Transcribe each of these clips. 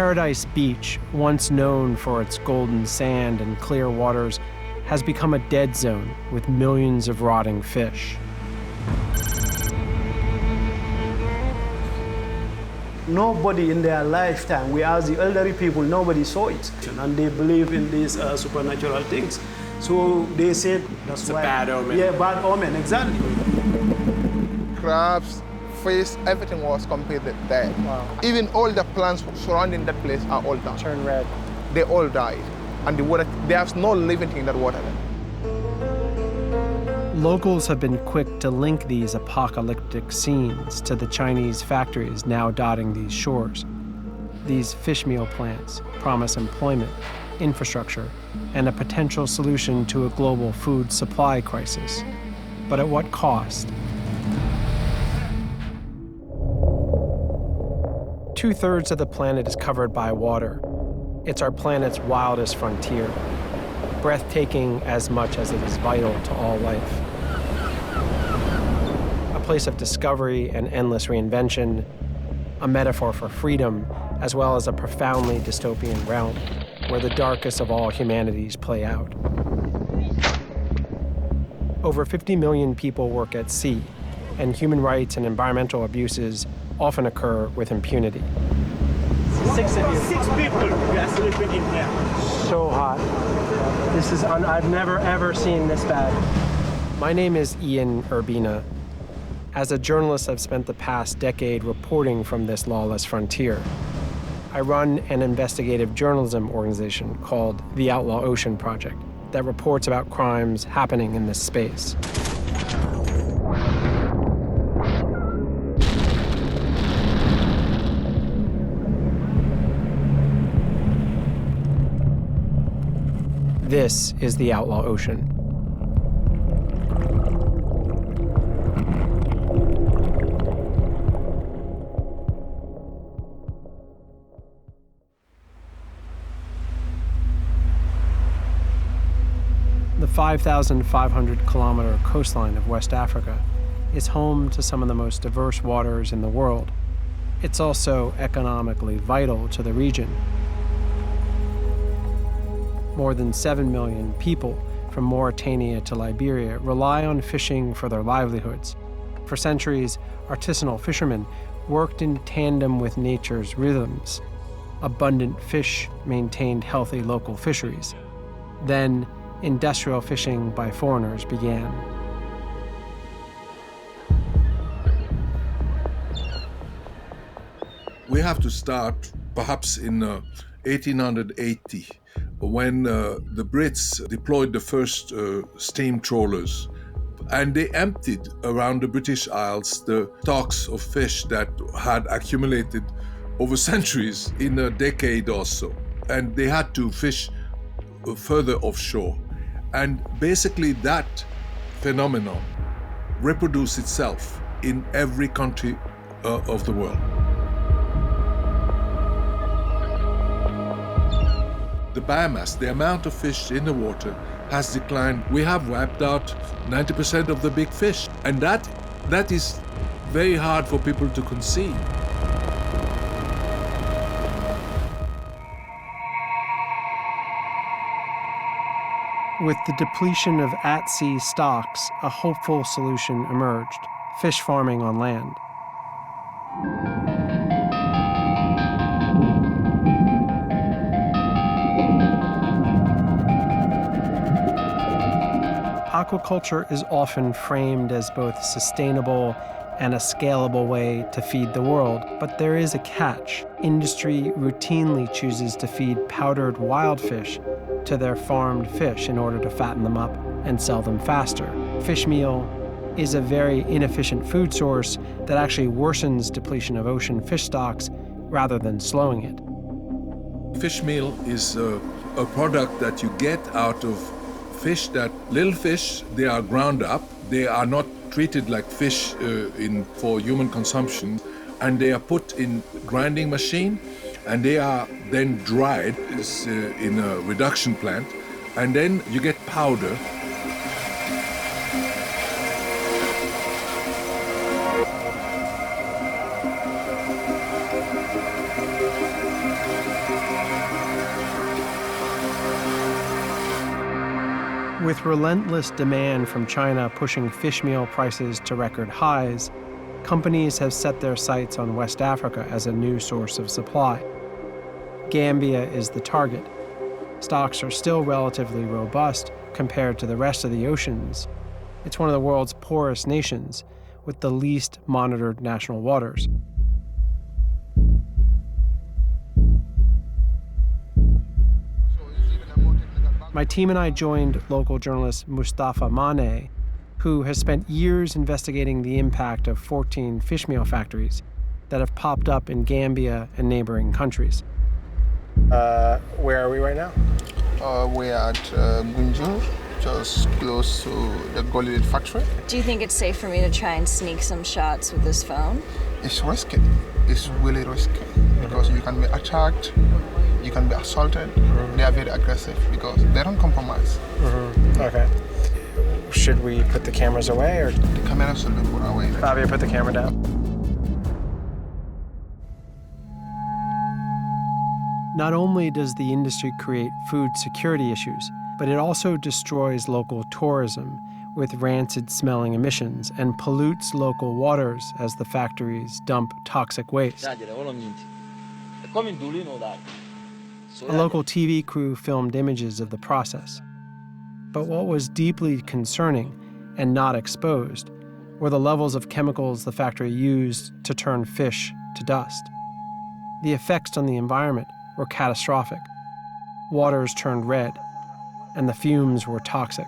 Paradise Beach, once known for its golden sand and clear waters, has become a dead zone with millions of rotting fish. Nobody in their lifetime, we ask the elderly people, nobody saw it. And they believe in these supernatural things. So they said that's it's why. It's a bad omen. Yeah, bad omen, exactly. Crabs, fish, everything was completely dead. Wow. Even all the plants surrounding that place are all died. Turned red. They all died. And the water, there's no living thing in that water. Locals have been quick to link these apocalyptic scenes to the Chinese factories now dotting these shores. These fish meal plants promise employment, infrastructure, and a potential solution to a global food supply crisis. But at what cost? 2/3 of the planet is covered by water. It's our planet's wildest frontier, breathtaking as much as it is vital to all life. A place of discovery and endless reinvention, a metaphor for freedom, as well as a profoundly dystopian realm where the darkest of all humanities play out. Over 50 million people work at sea, and human rights and environmental abuses often occur with impunity. 6 of you. 6 people we are sleeping in here. So hot. This is I've never ever seen this bad. My name is Ian Urbina. As a journalist, I've spent the past decade reporting from this lawless frontier. I run an investigative journalism organization called the Outlaw Ocean Project that reports about crimes happening in this space. This is the Outlaw Ocean. The 5,500-kilometer coastline of West Africa is home to some of the most diverse waters in the world. It's also economically vital to the region. More than 7 million people from Mauritania to Liberia rely on fishing for their livelihoods. For centuries, artisanal fishermen worked in tandem with nature's rhythms. Abundant fish maintained healthy local fisheries. Then, industrial fishing by foreigners began. We have to start perhaps in 1880, when the Brits deployed the first steam trawlers, and they emptied around the British Isles the stocks of fish that had accumulated over centuries in a decade or so. And they had to fish further offshore. And basically that phenomenon reproduced itself in every country of the world. The biomass, the amount of fish in the water, has declined. We have wiped out 90% of the big fish, and that is very hard for people to conceive. With the depletion of at-sea stocks, a hopeful solution emerged: fish farming on land. Aquaculture is often framed as both sustainable and a scalable way to feed the world, but there is a catch. Industry routinely chooses to feed powdered wild fish to their farmed fish in order to fatten them up and sell them faster. Fish meal is a very inefficient food source that actually worsens depletion of ocean fish stocks rather than slowing it. Fish meal is a product that you get out of fish little fish, they are ground up. They are not treated like fish for human consumption, and they are put in grinding machine, and they are then dried in a reduction plant, and then you get powder. With relentless demand from China pushing fish meal prices to record highs, companies have set their sights on West Africa as a new source of supply. Gambia is the target. Stocks are still relatively robust compared to the rest of the oceans. It's one of the world's poorest nations, with the least monitored national waters. My team and I joined local journalist Mustafa Mane, who has spent years investigating the impact of 14 fish meal factories that have popped up in Gambia and neighboring countries. Where are we right now? We're at Gunjur, just close to the Golid factory. Do you think it's safe for me to try and sneak some shots with this phone? It's risky. It's really risky because you can be attacked, you can be assaulted. They are very aggressive because they don't compromise. Okay. Should we put the cameras away or? The cameras should be put away. Fabio, put the camera down. Not only does the industry create food security issues, but it also destroys local tourism with rancid-smelling emissions and pollutes local waters as the factories dump toxic waste. A local TV crew filmed images of the process. But what was deeply concerning and not exposed were the levels of chemicals the factory used to turn fish to dust. The effects on the environment were catastrophic. Waters turned red, and the fumes were toxic.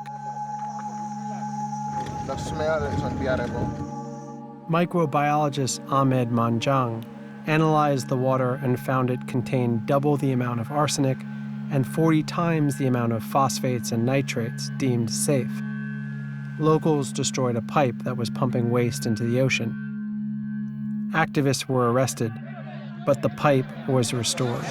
The smell is unbearable. Microbiologist Ahmed Manjang analyzed the water and found it contained double the amount of arsenic and 40 times the amount of phosphates and nitrates deemed safe. Locals destroyed a pipe that was pumping waste into the ocean. Activists were arrested, but the pipe was restored.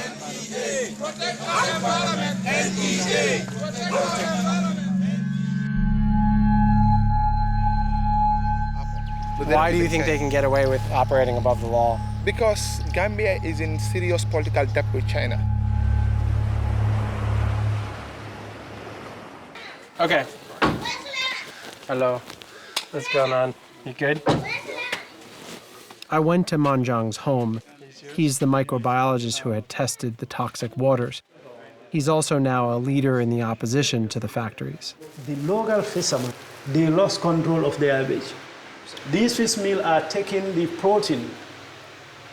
Why do you think they can get away with operating above the law? Because Gambia is in serious political debt with China. Okay. Hello. What's going on? You good? I went to Manjang's home. He's the microbiologist who had tested the toxic waters. He's also now a leader in the opposition to the factories. The local fishermen, they lost control of their beach. These fish meal are taking the protein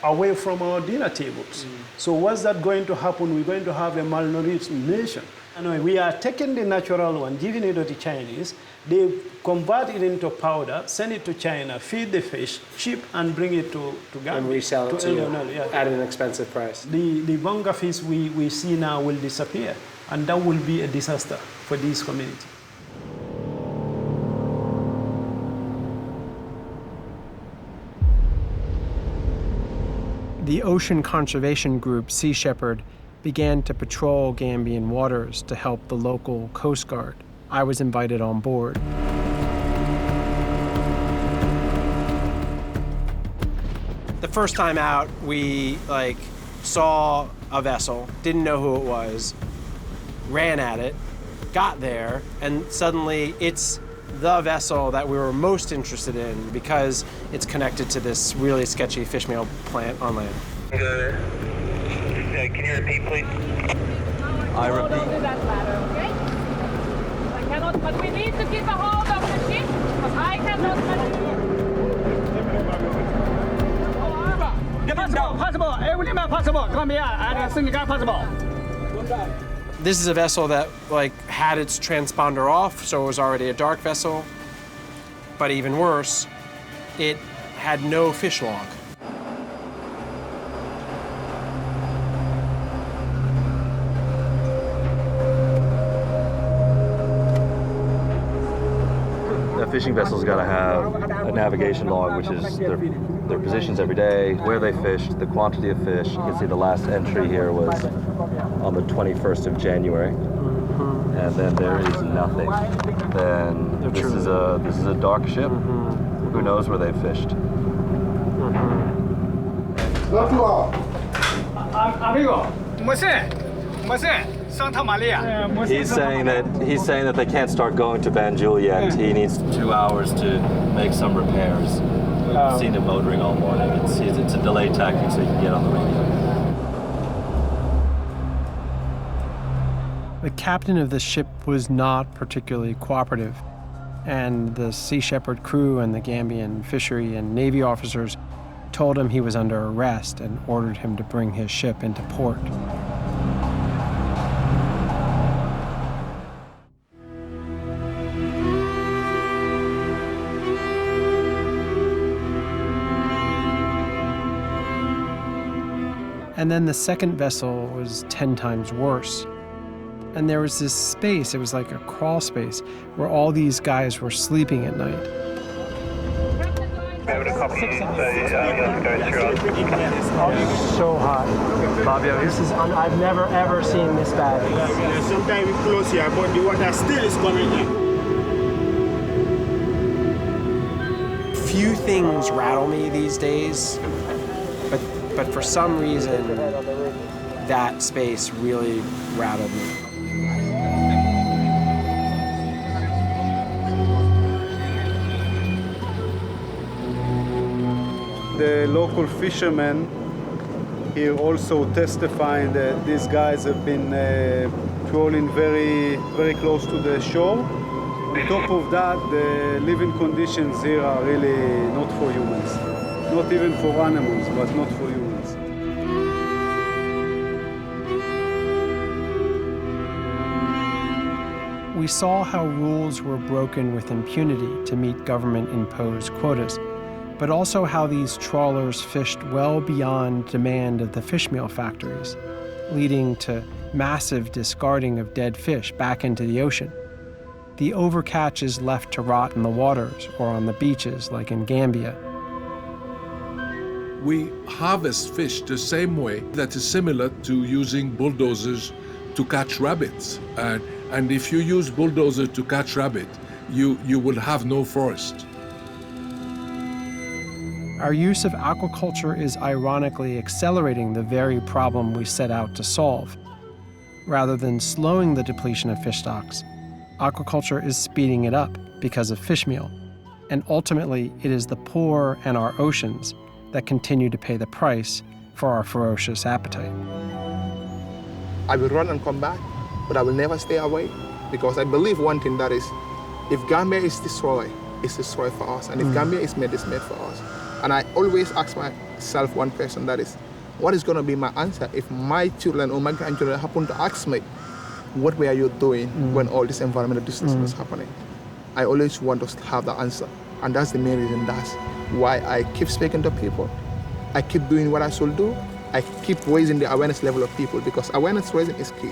away from our dinner tables. So what's that going to happen? We're going to have a malnourished nation. Anyway, we are taking the natural one, giving it to the Chinese. They convert it into powder, send it to China, feed the fish, ship, and bring it to Gambia. And resell it to yeah. at an expensive price. The bunga fish we see now will disappear, and that will be a disaster for this community. The ocean conservation group Sea Shepherd began to patrol Gambian waters to help the local Coast Guard. I was invited on board. The first time out, we saw a vessel, didn't know who it was, ran at it, got there, and suddenly it's the vessel that we were most interested in because it's connected to this really sketchy fish meal plant on land. Good. Can you repeat, please? I repeat. That ladder, okay? I cannot, but we need to keep a hold of the ship, because I cannot continue. Possible, everything possible. Come here, and think possible. This is a vessel that had its transponder off, so it was already a dark vessel. But even worse, it had no fish log. A fishing vessel's got to have a navigation log, which is their positions every day, where they fished, the quantity of fish. You can see the last entry here was on the 21st of January, and then there is nothing. Then this is a dark ship. Who knows where they fished? Amigo, He's saying that they can't start going to Banjul yet. He needs 2 hours to make some repairs. We've seen him motoring all morning. It's a delay tactic so he can get on the radio. The captain of the ship was not particularly cooperative, and the Sea Shepherd crew and the Gambian fishery and Navy officers told him he was under arrest and ordered him to bring his ship into port. And then the second vessel was 10 times worse. And there was this space, it was like a crawl space, where all these guys were sleeping at night. So hot. Fabio, I've never ever seen this bad. Sometimes we close here, but the water still is coming in. Few things rattle me these days, but for some reason, that space really rattled me. The local fishermen here also testifying that these guys have been trawling very, very close to the shore. On top of that, the living conditions here are really not for humans. Not even for animals, but not for humans. We saw how rules were broken with impunity to meet government-imposed quotas, but also how these trawlers fished well beyond demand of the fishmeal factories, leading to massive discarding of dead fish back into the ocean. The overcatch is left to rot in the waters or on the beaches, like in Gambia. We harvest fish the same way that is similar to using bulldozers to catch rabbits. And if you use bulldozers to catch rabbit, you will have no forest. Our use of aquaculture is ironically accelerating the very problem we set out to solve. Rather than slowing the depletion of fish stocks, aquaculture is speeding it up because of fishmeal. And ultimately, it is the poor and our oceans that continue to pay the price for our ferocious appetite. I will run and come back, but I will never stay away, because I believe one thing, that is, if Gambia is destroyed, it's destroyed for us. And if Gambia is made for us. And I always ask myself one question, that is, what is going to be my answer if my children or my grandchildren happen to ask me, what were you doing when all this environmental destruction was happening? I always want to have the answer. And that's the main reason, that's why I keep speaking to people. I keep doing what I should do. I keep raising the awareness level of people, because awareness raising is key.